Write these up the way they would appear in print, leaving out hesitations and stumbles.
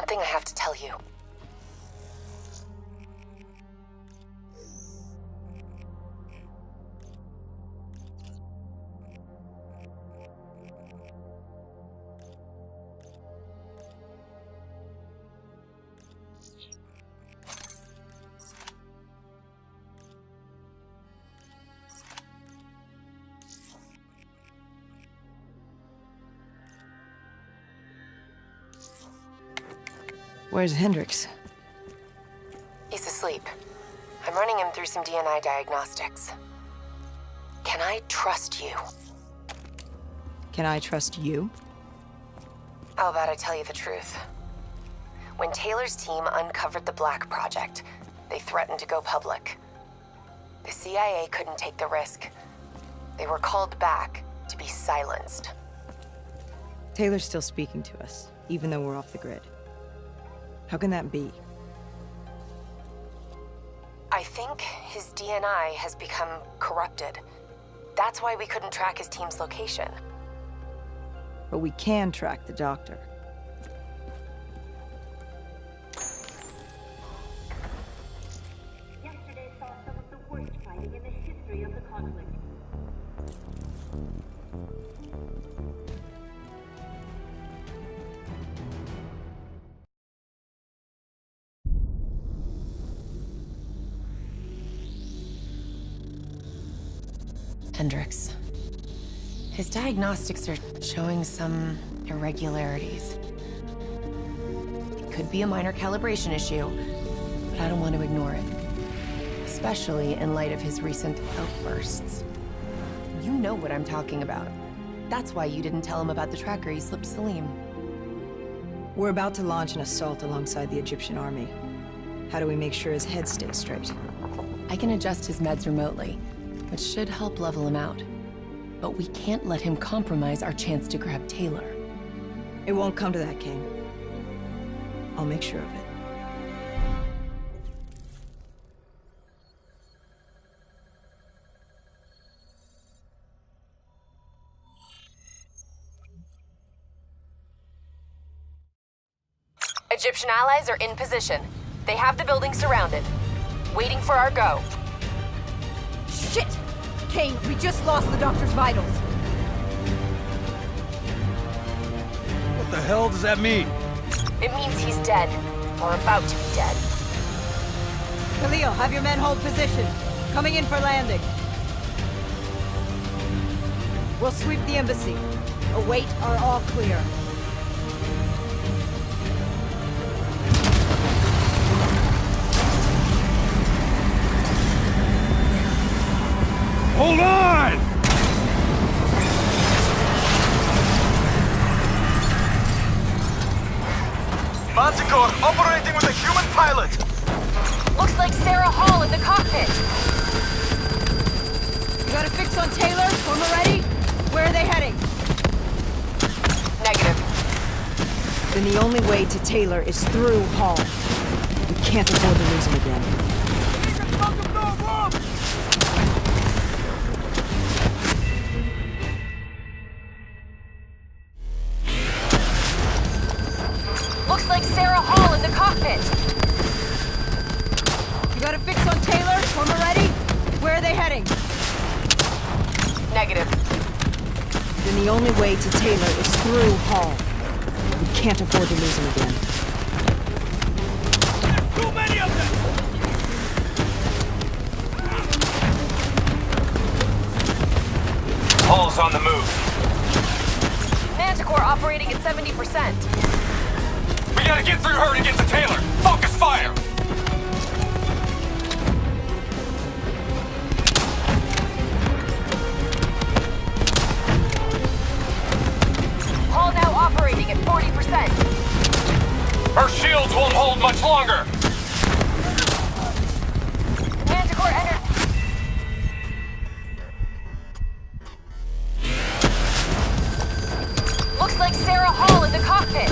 something I have to tell you. Where's Hendricks? He's asleep. I'm running him through some DNI diagnostics. Can I trust you? Can I trust you? How about I tell you the truth? When Taylor's team uncovered the Black Project, they threatened to go public. The CIA couldn't take the risk. They were called back to be silenced. Taylor's still speaking to us, even though we're off the grid. How can that be? I think his DNI has become corrupted. That's why we couldn't track his team's location. But we can track the doctor. Yesterday saw some of the worst fighting in the history of the conflict. Hendricks. His diagnostics are showing some irregularities. It could be a minor calibration issue, but I don't want to ignore it. Especially in light of his recent outbursts. You know what I'm talking about. That's why you didn't tell him about the tracker he slipped Salim. We're about to launch an assault alongside the Egyptian army. How do we make sure his head stays straight? I can adjust his meds remotely, which should help level him out. But we can't let him compromise our chance to grab Taylor. It won't come to that, Kane. I'll make sure of it. Egyptian allies are in position. They have the building surrounded, waiting for our go. Shit! Kane, we just lost the doctor's vitals. What the hell does that mean? It means he's dead, or about to be dead. Khalil, have your men hold position. Coming in for landing. We'll sweep the embassy. Await our all clear. Hold on! Manticore operating with a human pilot! Looks like Sarah Hall in the cockpit. You got a fix on Taylor? When we're ready? Where are they heading? Negative. Then the only way to Taylor is through Hall. We can't afford to lose him again. Looks like Sarah Hall in the cockpit. You got a fix on Taylor? When we're ready? Where are they heading? Negative. Then the only way to Taylor is through Hall. We can't afford to lose him again. There's too many of them! Hall's on the move. Manticore operating at 70%. We gotta get through her to get to Taylor. Focus fire! Hall now operating at 40%. Her shields won't hold much longer. Manticore enter. Looks like Sarah Hall in the cockpit.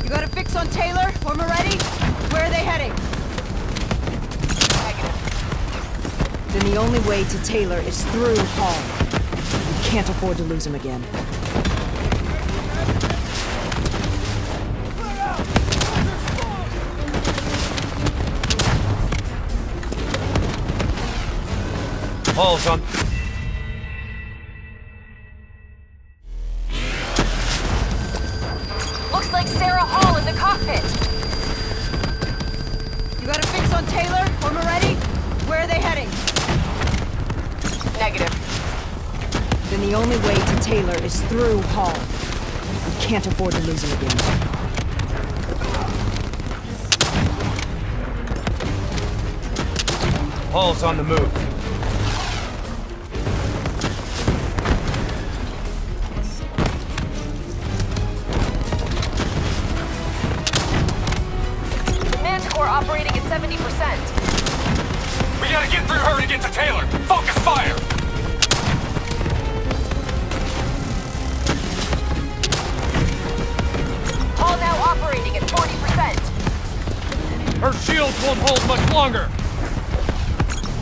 You got a fix on Taylor? When we're ready? Where are they heading? Negative. Then the only way to Taylor is through Hall. We can't afford to lose him again. Hall's on... Looks like Sarah Hall in the cockpit. You got a fix on Taylor or Moretti? Where are they heading? Negative. Then the only way to Taylor is through Hall. We can't afford to lose him again. Hall's on the move. Manticore operating at 70%. We gotta get through her to get to Taylor. Focus fire! Hall now operating at 40%. Her shields won't hold much longer.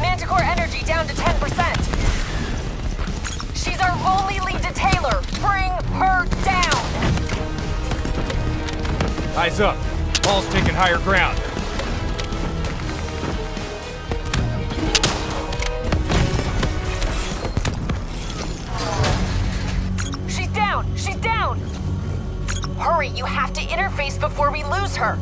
Manticore energy down to 10%. She's our only lead to Taylor. Bring her down. Eyes up. Hall's taking higher ground. She's down. She's down. Hurry, you have to interface before we lose her.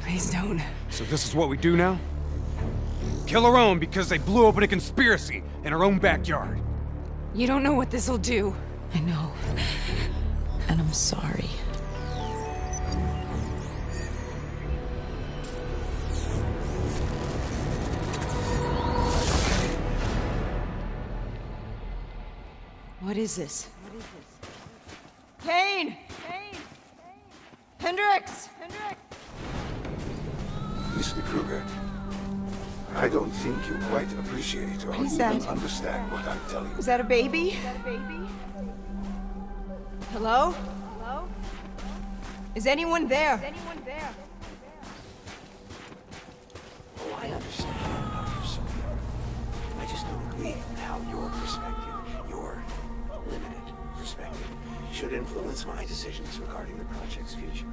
Please don't. So this is what we do now? Kill our own because they blew open a conspiracy in our own backyard. You don't know what this'll do. I know. And I'm sorry. What is this? Kane! Hendricks! Mr. Kruger, I don't think you quite appreciate or is even that? understand what I'm telling you. Is that a baby? Hello? Is anyone there? Oh, I understand how you're so young. I just don't agree with how your perspective, your limited perspective, should influence my decisions regarding the project's future.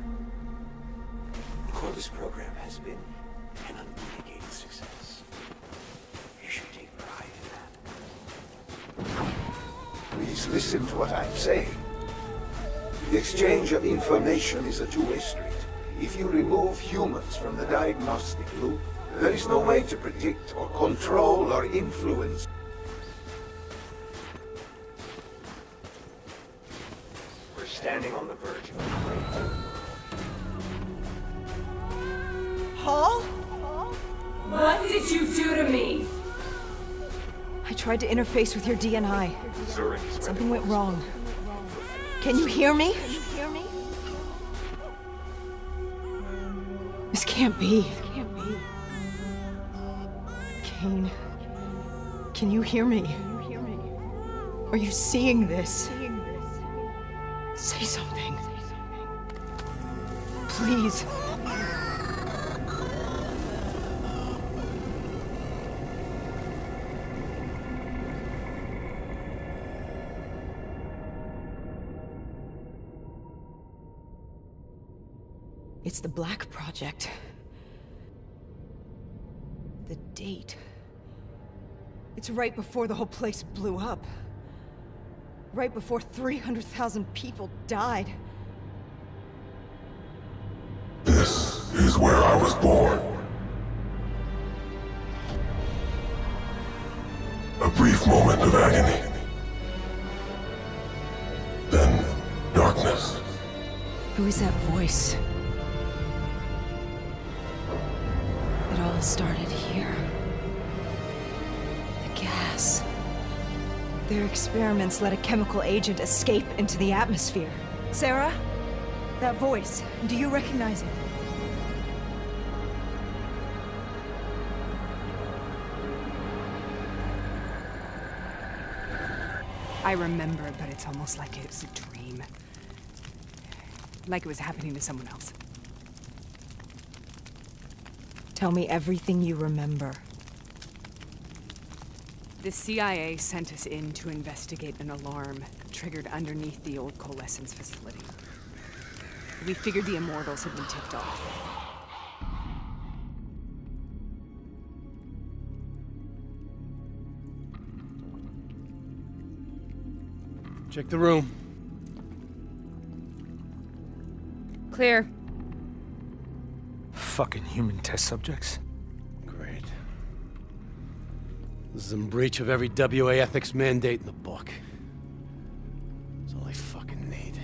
The Corvus program has been an unmitigated success. You should take pride in that. Please listen to what I'm saying. The exchange of information is a two-way street. If you remove humans from the diagnostic loop, there is no way to predict or control or influence. We're standing on the verge of a breakthrough. Hall? What did you do to me? I tried to interface with your DNI. Zurich is Something went wrong. Can you hear me? This can't be. Kane, can you hear me? Are you seeing this? Say something. Please. It's the Black Project. The date. It's right before the whole place blew up. Right before 300,000 people died. This is where I was born. A brief moment of agony. Then, darkness. Who is that voice? It all started here. The gas. Their experiments let a chemical agent escape into the atmosphere. Sarah? That voice. Do you recognize it? I remember, but it's almost like it was a dream. Like it was happening to someone else. Tell me everything you remember. The CIA sent us in to investigate an alarm triggered underneath the old coalescence facility. We figured the Immortals had been tipped off. Check the room. Clear. Fucking human test subjects. Great. This is in breach of every WA ethics mandate in the book. That's all I fucking need.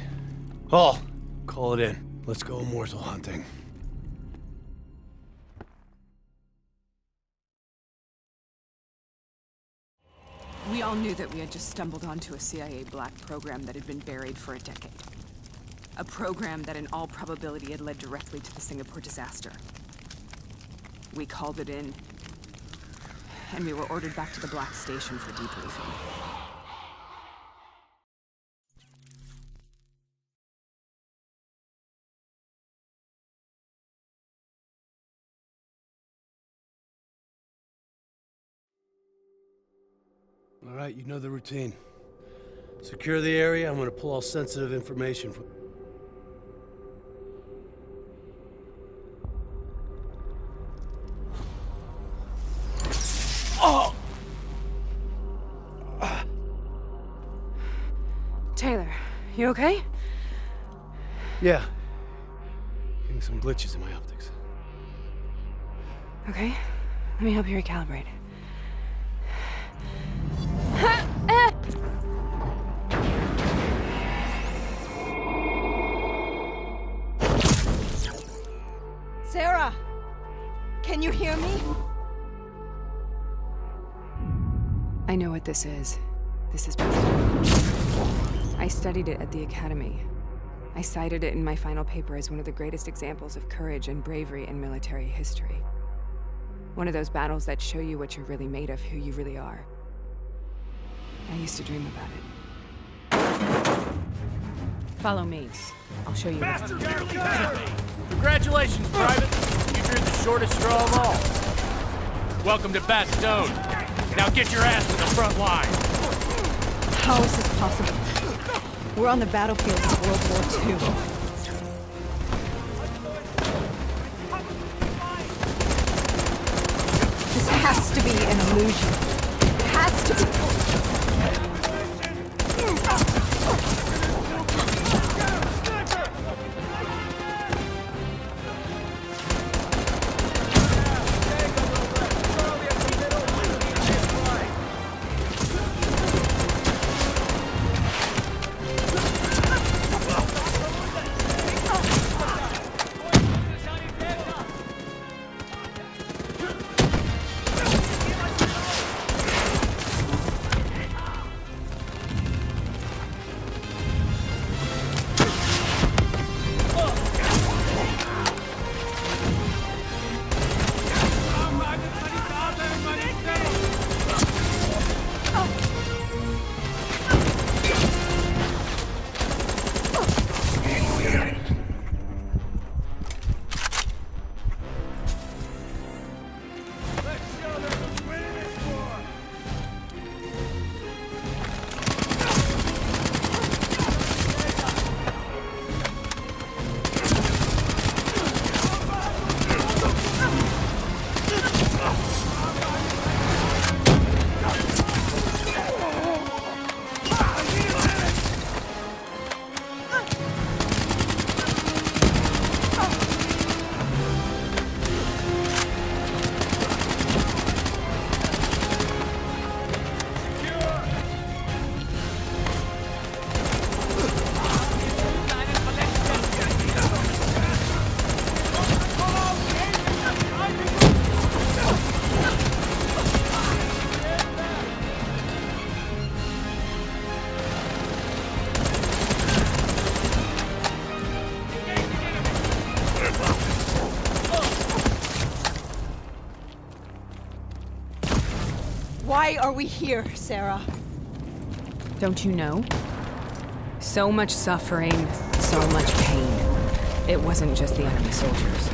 Hall, call it in. Let's go immortal hunting. We all knew that we had just stumbled onto a CIA black program that had been buried for a decade. A program that in all probability had led directly to the Singapore disaster. We called it in, and we were ordered back to the Black Station for debriefing. All right, you know the routine. Secure the area. I'm gonna pull all sensitive information from... Taylor, you okay? Yeah. Getting some glitches in my optics. Okay, let me help you recalibrate. Sarah! Can you hear me? I know what this is. This is I studied it at the Academy. I cited it in my final paper as one of the greatest examples of courage and bravery in military history. One of those battles that show you what you're really made of, who you really are. I used to dream about it. Follow me. I'll show you. Congratulations, Private. You drew the shortest straw of all. Welcome to Bastogne. Now get your ass to the front line. How is this possible? We're on the battlefield of World War II. This has to be an illusion. It has to be. Why are we here, Sarah? Don't you know? So much suffering, so much pain. It wasn't just the enemy soldiers.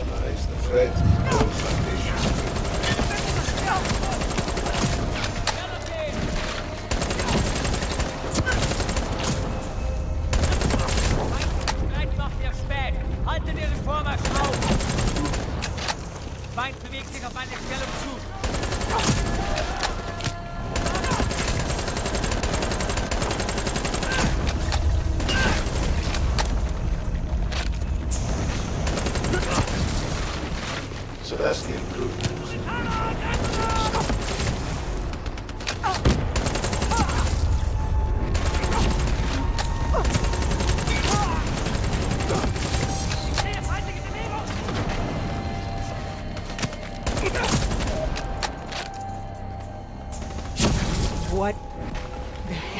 Analyze the threat. Those foundations. Vielleicht macht ihr spät. Haltet ihre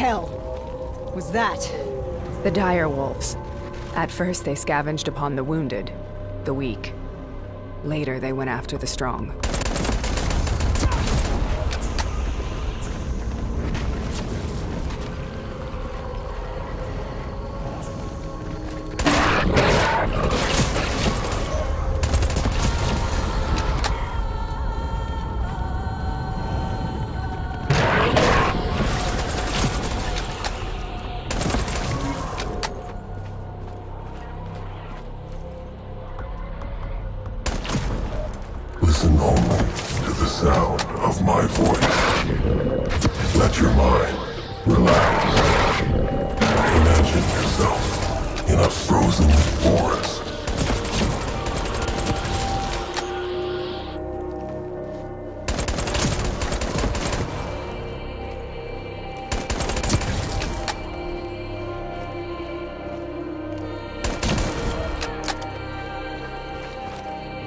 hell was that? The dire wolves. At first, they scavenged upon the wounded, the weak. Later, they went after the strong. Listen only to the sound of my voice. Let your mind relax. Imagine yourself in a frozen forest.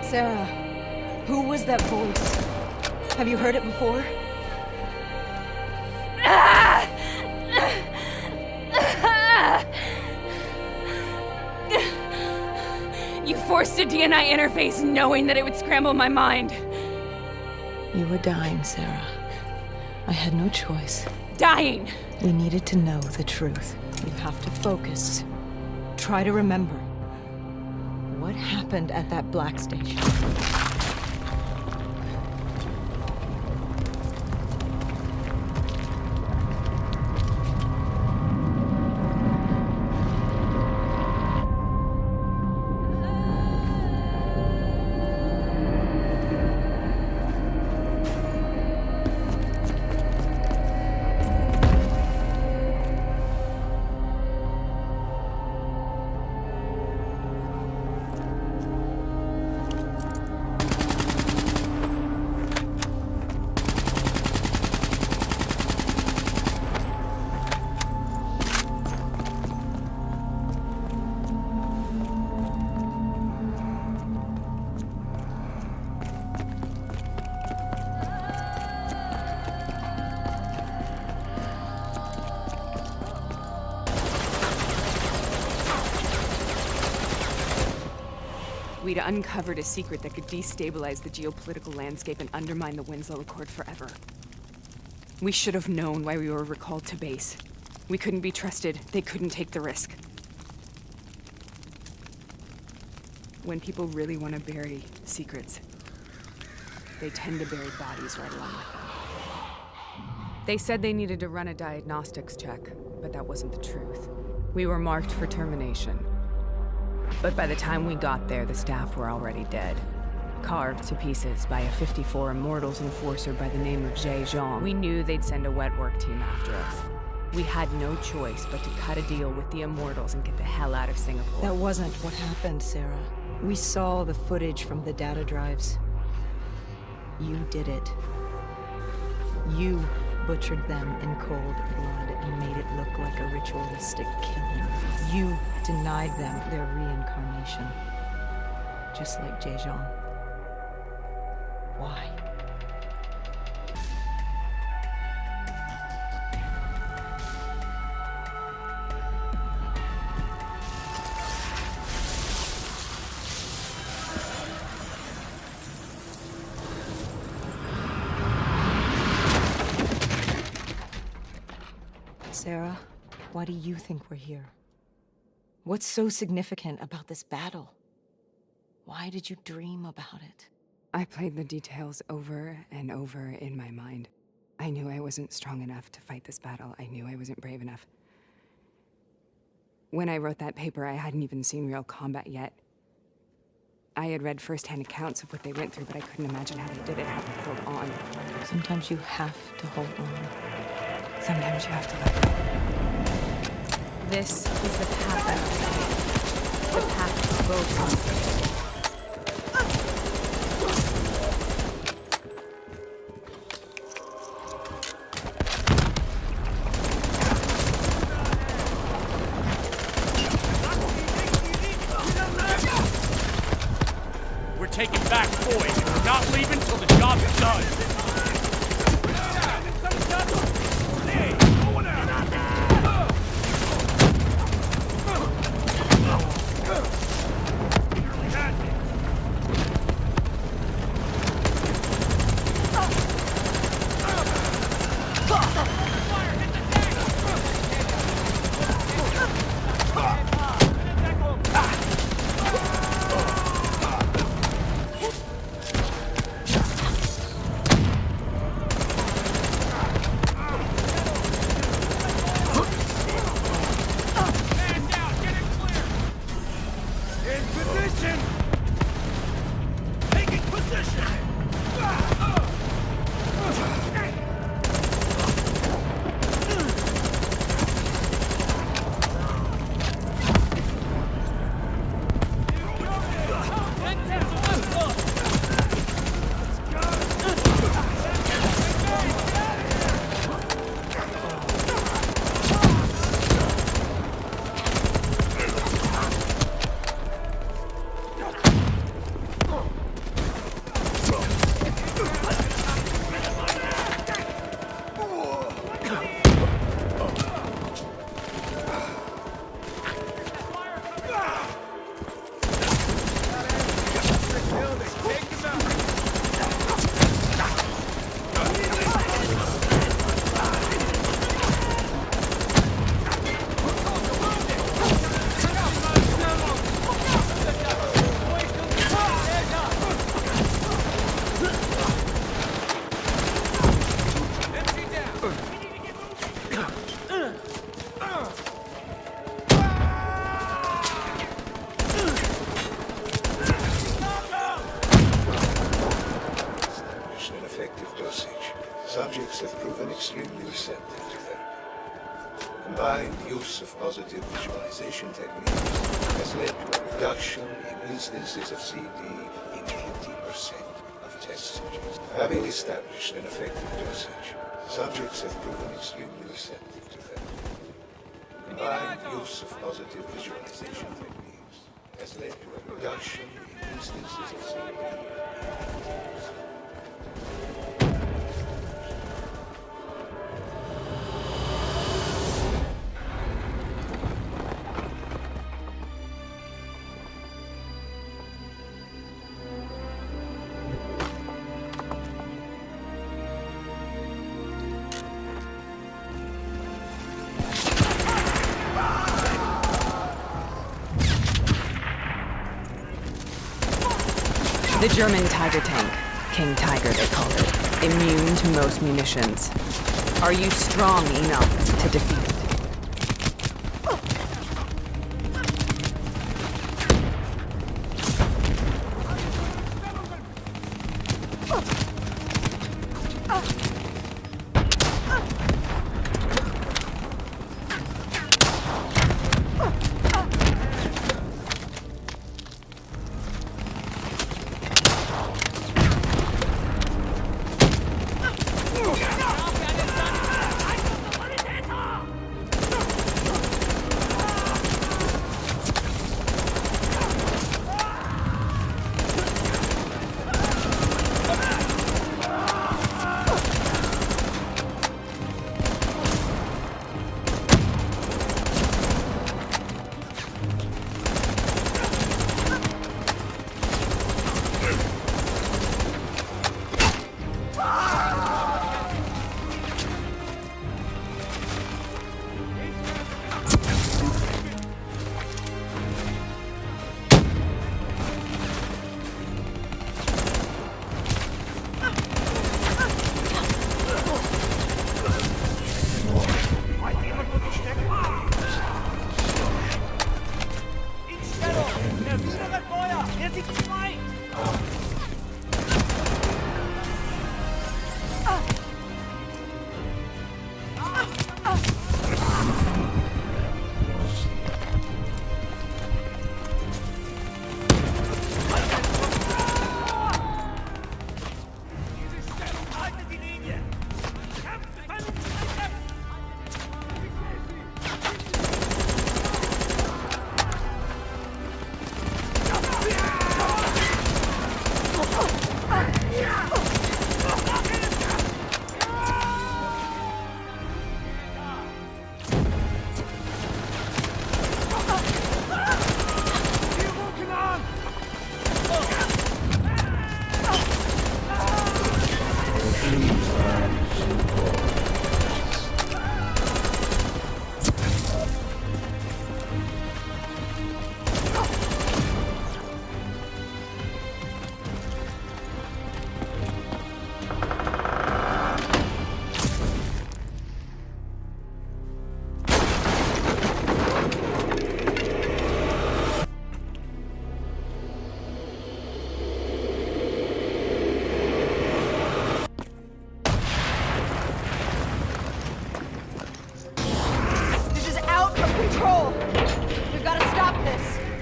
Sarah, who was that voice? Have you heard it before? You forced a DNA interface knowing that it would scramble my mind. You were dying, Sarah. I had no choice. Dying! We needed to know the truth. You have to focus. Try to remember. What happened at that black station? We'd uncovered a secret that could destabilize the geopolitical landscape and undermine the Winslow Accord forever. We should have known why we were recalled to base. We couldn't be trusted. They couldn't take the risk. When people really want to bury secrets, they tend to bury bodies right along with them. They said they needed to run a diagnostics check, but that wasn't the truth. We were marked for termination. But by the time we got there, the staff were already dead. Carved to pieces by a 54 Immortals enforcer by the name of Jay Zhang. We knew they'd send a wet work team after us. We had no choice but to cut a deal with the Immortals and get the hell out of Singapore. That wasn't what happened, Sarah. We saw the footage from the data drives. You did it. You butchered them in cold blood and made it look like a ritualistic killing. You denied them their reincarnation. Just like Jay Zhang. Why? Sarah, why do you think we're here? What's so significant about this battle? Why did you dream about it? I played the details over and over in my mind. I knew I wasn't strong enough to fight this battle. I knew I wasn't brave enough. When I wrote that paper, I hadn't even seen real combat yet. I had read first-hand accounts of what they went through, but I couldn't imagine how they did it, how they held on. Sometimes you have to hold on. Sometimes you have to let go. This is the path I must take. The path to both. We're taking back boys, and we're not leaving till the job's done. Combined use of positive visualization techniques has led to a reduction in instances of CD in 80% of test subjects. Having established an effective dosage, subjects have proven extremely receptive to therapy. Combined use of positive visualization techniques has led to a reduction in instances of CD in 80%. The German Tiger tank, King Tiger they call it, immune to most munitions. Are you strong enough to defeat it?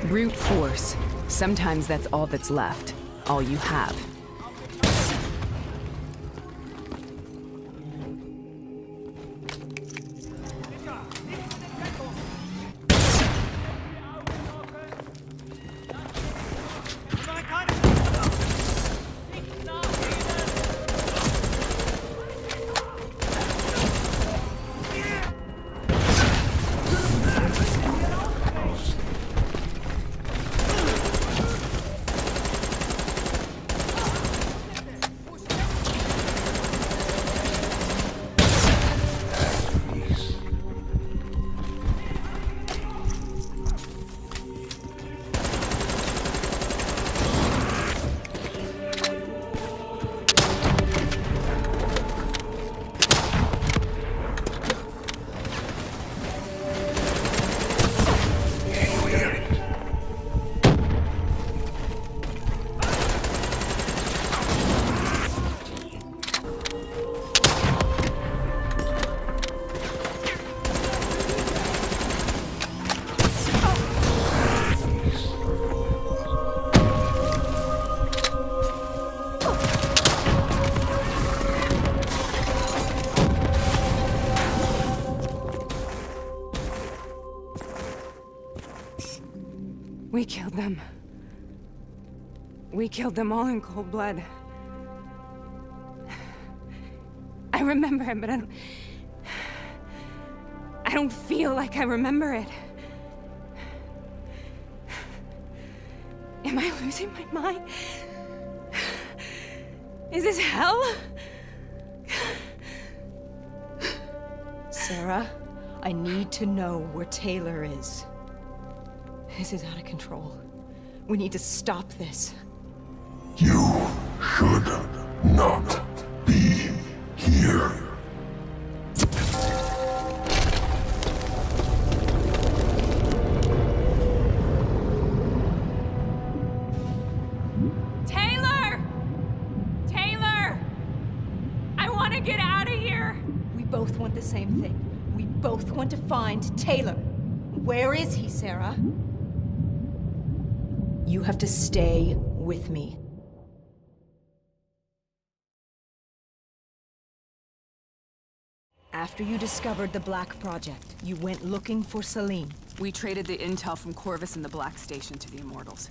Brute force. Sometimes that's all that's left. All you have. We killed them. We killed them all in cold blood. I remember it, but I don't feel like I remember it. Am I losing my mind? Is this hell? Sarah, I need to know where Taylor is. This is out of control. We need to stop this. You should not be here. Taylor! Taylor! I want to get out of here! We both want the same thing. We both want to find Taylor. Where is he, Sarah? You have to stay with me. After you discovered the Black Project, you went looking for Salim. We traded the intel from Corvus and the Black Station to the Immortals.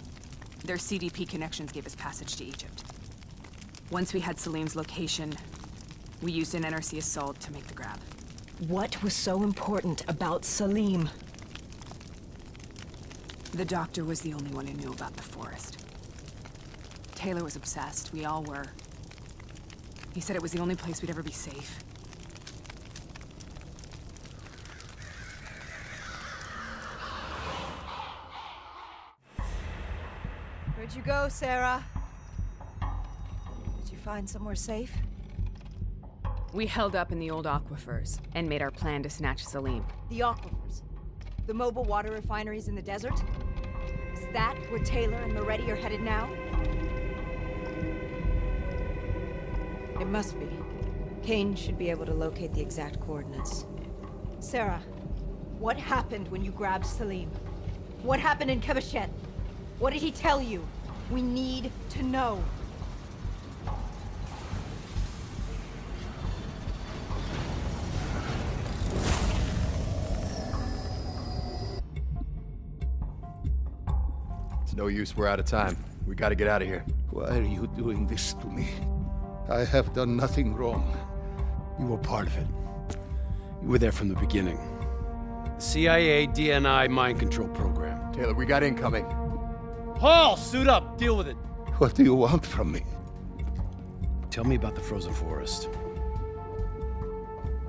Their CDP connections gave us passage to Egypt. Once we had Salim's location, we used an NRC assault to make the grab. What was so important about Salim? The doctor was the only one who knew about the forest. Taylor was obsessed. We all were. He said it was the only place we'd ever be safe. Where'd you go, Sarah? Did you find somewhere safe? We held up in the old aquifers and made our plan to snatch Salim. The aquifers. The mobile water refineries in the desert? Is that where Taylor and Moretti are headed now? It must be. Kane should be able to locate the exact coordinates. Sarah, what happened when you grabbed Salim? What happened in Kebashet? What did he tell you? We need to know. It's no use, we're out of time. We gotta get out of here. Why are you doing this to me? I have done nothing wrong. You were part of it. You were there from the beginning. The CIA DNI mind control program. Taylor, we got incoming. Paul, suit up. Deal with it. What do you want from me? Tell me about the frozen forest.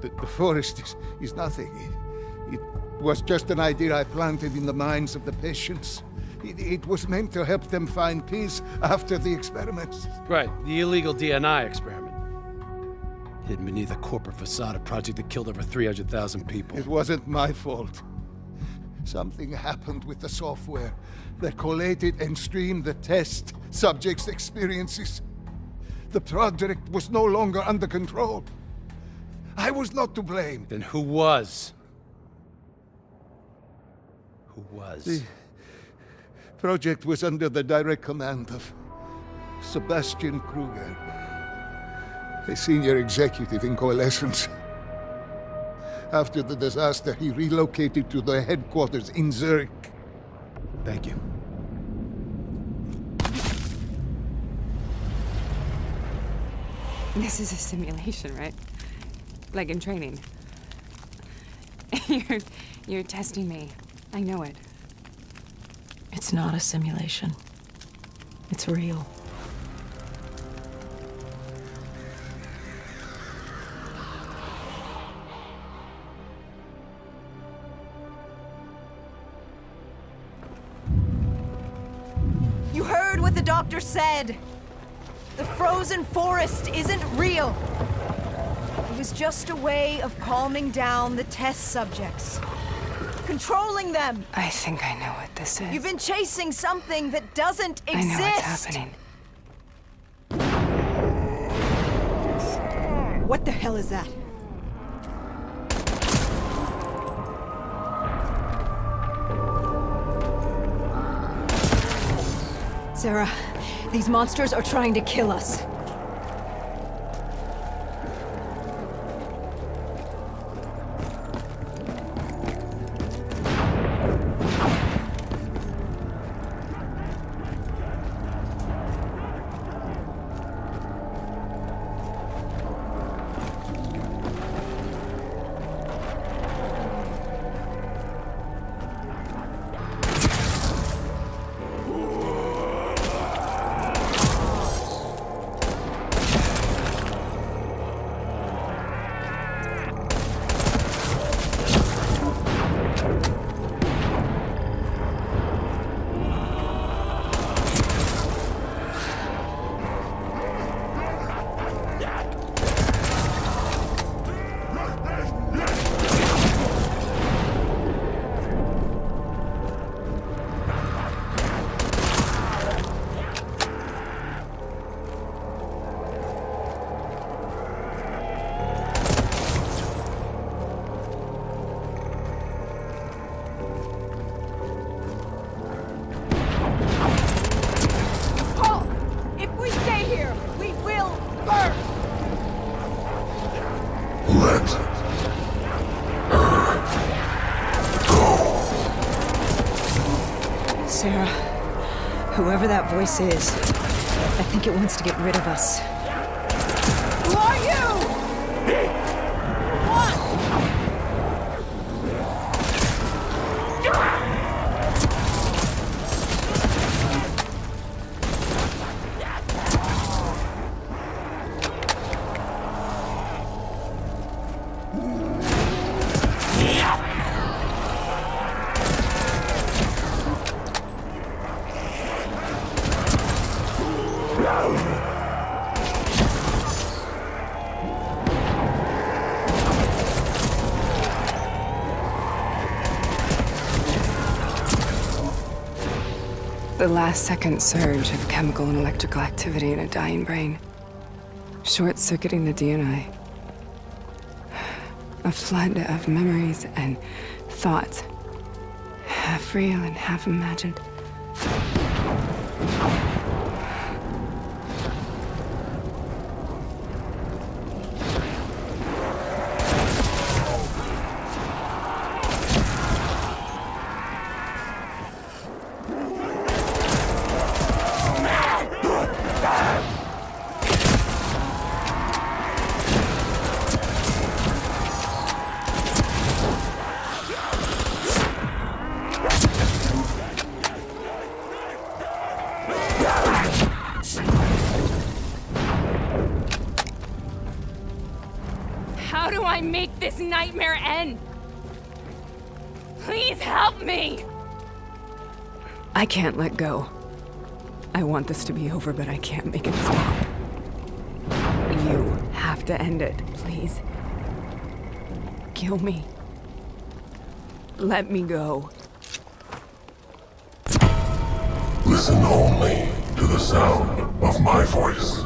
The forest is nothing. It was just an idea I planted in the minds of the patients. It was meant to help them find peace after the experiments. Right, the illegal DNI experiment. Hidden beneath a corporate facade, a project that killed over 300,000 people. It wasn't my fault. Something happened with the software that collated and streamed the test subjects' experiences. The project was no longer under control. I was not to blame. Then who was? Who was? The project was under the direct command of Sebastian Kruger, a senior executive in Coalescence. After the disaster, he relocated to the headquarters in Zurich. Thank you. This is a simulation, right? Like in training. You're testing me. I know it. It's not a simulation. It's real. You heard what the doctor said! The frozen forest isn't real! It was just a way of calming down the test subjects. Controlling them! I think I know what this is. You've been chasing something that doesn't exist! I know what's happening. What the hell is that? Sarah, these monsters are trying to kill us. Sarah, whoever that voice is, I think it wants to get rid of us. Who are you? What? The last-second surge of chemical and electrical activity in a dying brain. Short-circuiting the DNA. A flood of memories and thoughts. Half real and half imagined. How do I make this nightmare end? Please help me! I can't let go. I want this to be over, but I can't make it stop. You have to end it, please. Kill me. Let me go. Listen only to the sound of my voice.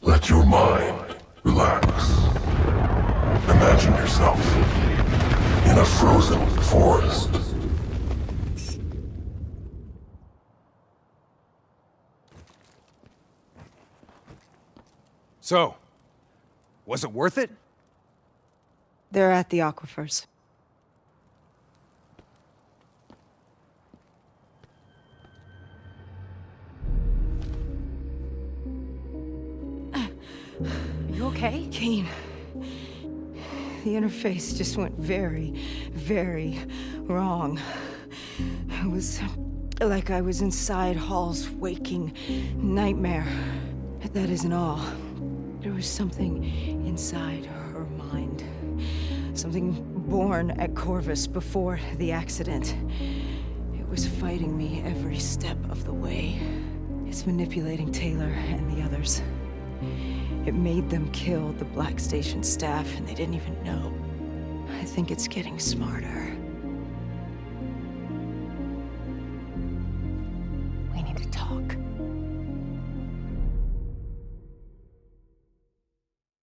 Let your mind relax. Imagine yourself in a frozen forest. So, was it worth it? They're at the aquifers. You okay? Kane. The interface just went very, very wrong. It was like I was inside Hall's waking nightmare. That isn't all. There was something inside her mind. Something born at Corvus before the accident. It was fighting me every step of the way. It's manipulating Taylor and the others. It made them kill the Black Station staff, and they didn't even know. I think it's getting smarter.